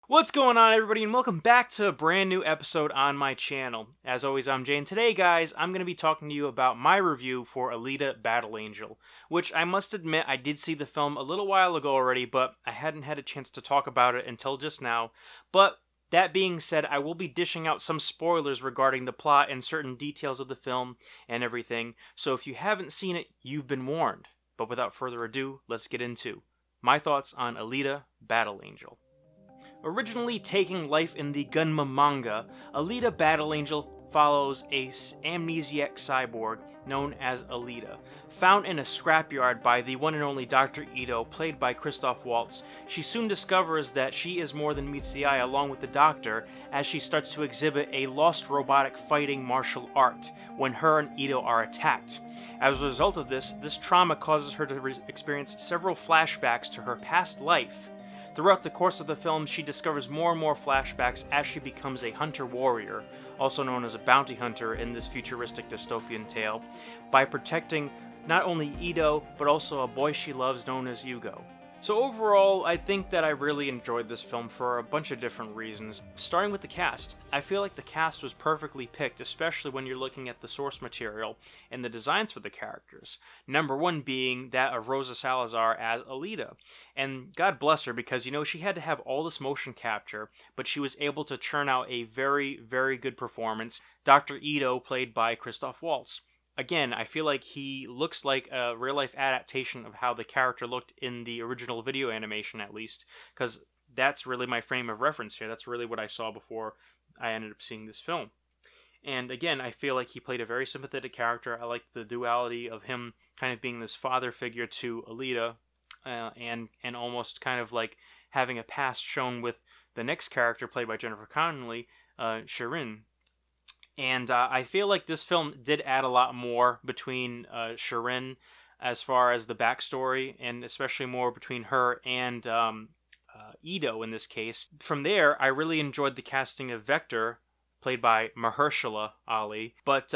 What's going on, everybody, and welcome back to a brand new episode on my channel. As always, I'm Jay, and today, guys, I'm going to be talking to you about my review for Alita Battle Angel, which I must admit I did see the film a little while ago already, but I hadn't had a chance to talk about it until just now. But that being said, I will be dishing out some spoilers regarding the plot and certain details of the film and everything, so if you haven't seen it, you've been warned. But without further ado, let's get into my thoughts on Alita Battle Angel. Originally taking life in the Gunma manga, Alita Battle Angel follows a amnesiac cyborg known as Alita. Found in a scrapyard by the one and only Dr. Ito, played by Christoph Waltz, she soon discovers that she is more than meets the eye along with the Doctor as she starts to exhibit a lost robotic fighting martial art when her and Ito are attacked. As a result of this trauma causes her to experience several flashbacks to her past life. Throughout the course of the film, she discovers more and more flashbacks as she becomes a hunter-warrior, also known as a bounty hunter in this futuristic dystopian tale, by protecting not only Ito, but also a boy she loves known as Yugo. So overall, I think that I really enjoyed this film for a bunch of different reasons. Starting with the cast, I feel like the cast was perfectly picked, especially when you're looking at the source material and the designs for the characters. Number one being that of Rosa Salazar as Alita. And God bless her, because, she had to have all this motion capture, but she was able to churn out a very, very good performance. Dr. Ito, played by Christoph Waltz. Again, I feel like he looks like a real-life adaptation of how the character looked in the original video animation, at least, because that's really my frame of reference here. That's really what I saw before I ended up seeing this film. And again, I feel like he played a very sympathetic character. I like the duality of him kind of being this father figure to Alita, and almost kind of like having a past shown with the next character played by Jennifer Connelly, Shirin. And I feel like this film did add a lot more between Shirin as far as the backstory, and especially more between her and Ito in this case. From there, I really enjoyed the casting of Vector, played by Mahershala Ali. But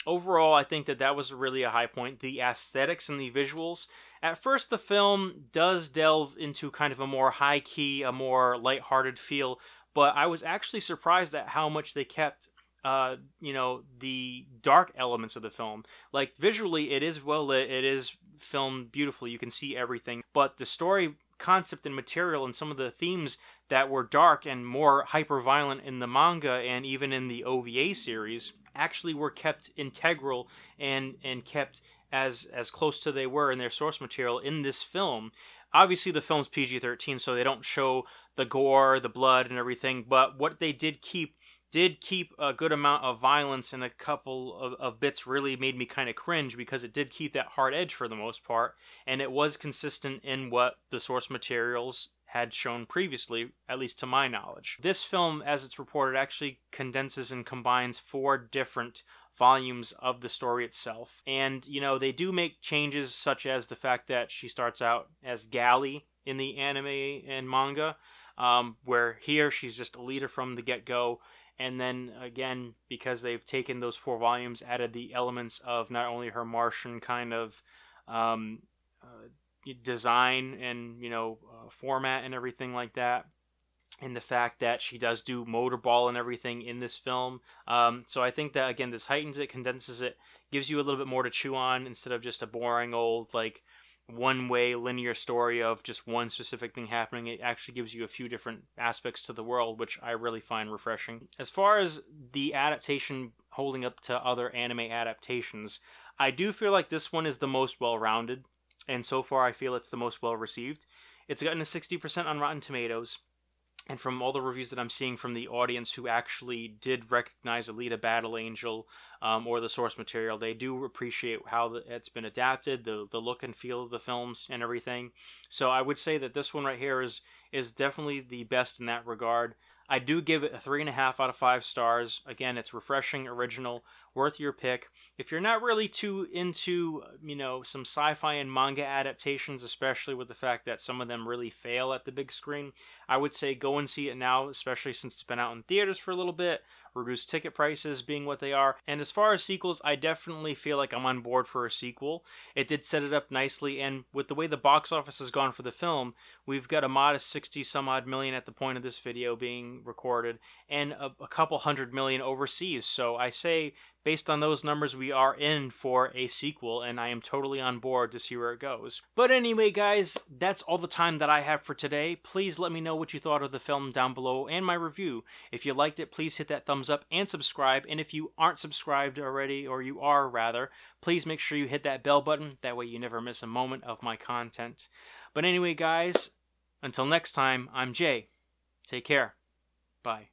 overall, I think that was really a high point. The aesthetics and the visuals. At first, the film does delve into kind of a more high-key, a more lighthearted feel, but I was actually surprised at how much they kept the dark elements of the film. Like, visually, it is well lit, it is filmed beautifully, you can see everything, but the story concept and material and some of the themes that were dark and more hyper-violent in the manga and even in the OVA series actually were kept integral and kept as close to they were in their source material in this film. Obviously, the film's PG-13, so they don't show the gore, the blood, and everything, but what they did keep a good amount of violence, and a couple of bits really made me kind of cringe, because it did keep that hard edge for the most part, and it was consistent in what the source materials had shown previously, at least to my knowledge. This film, as it's reported, actually condenses and combines 4 different volumes of the story itself. And, they do make changes, such as the fact that she starts out as Gally in the anime and manga, where here she's just Alita from the get-go. And then, again, because they've taken those 4 volumes, added the elements of not only her Martian kind of design and, format and everything like that, and the fact that she does do motorball and everything in this film. So I think that, again, this heightens it, condenses it, gives you a little bit more to chew on instead of just a boring old, one-way linear story of just one specific thing happening. It actually gives you a few different aspects to the world, which I really find refreshing. As far as the adaptation holding up to other anime adaptations, I do feel like this one is the most well-rounded, and so far I feel it's the most well-received. It's gotten a 60% on Rotten Tomatoes, and from all the reviews that I'm seeing from the audience who actually did recognize Alita Battle Angel or the source material, they do appreciate how it's been adapted, the look and feel of the films and everything. So I would say that this one right here is definitely the best in that regard. I do give it a 3.5 out of 5 stars. Again, it's refreshing, original, worth your pick. If you're not really too into, some sci-fi and manga adaptations, especially with the fact that some of them really fail at the big screen, I would say go and see it now, especially since it's been out in theaters for a little bit, reduced ticket prices being what they are. And as far as sequels, I definitely feel like I'm on board for a sequel. It did set it up nicely, and with the way the box office has gone for the film, we've got a modest 60 some odd million at the point of this video being recorded, and a couple hundred million overseas. So I say, based on those numbers, we are in for a sequel, and I am totally on board to see where it goes. But anyway, guys, that's all the time that I have for today. Please let me know what you thought of the film down below and my review. If you liked it, please hit that thumbs up and subscribe. And if you aren't subscribed already, or you are rather, please make sure you hit that bell button. That way you never miss a moment of my content. But anyway, guys, until next time, I'm Jay. Take care. Bye.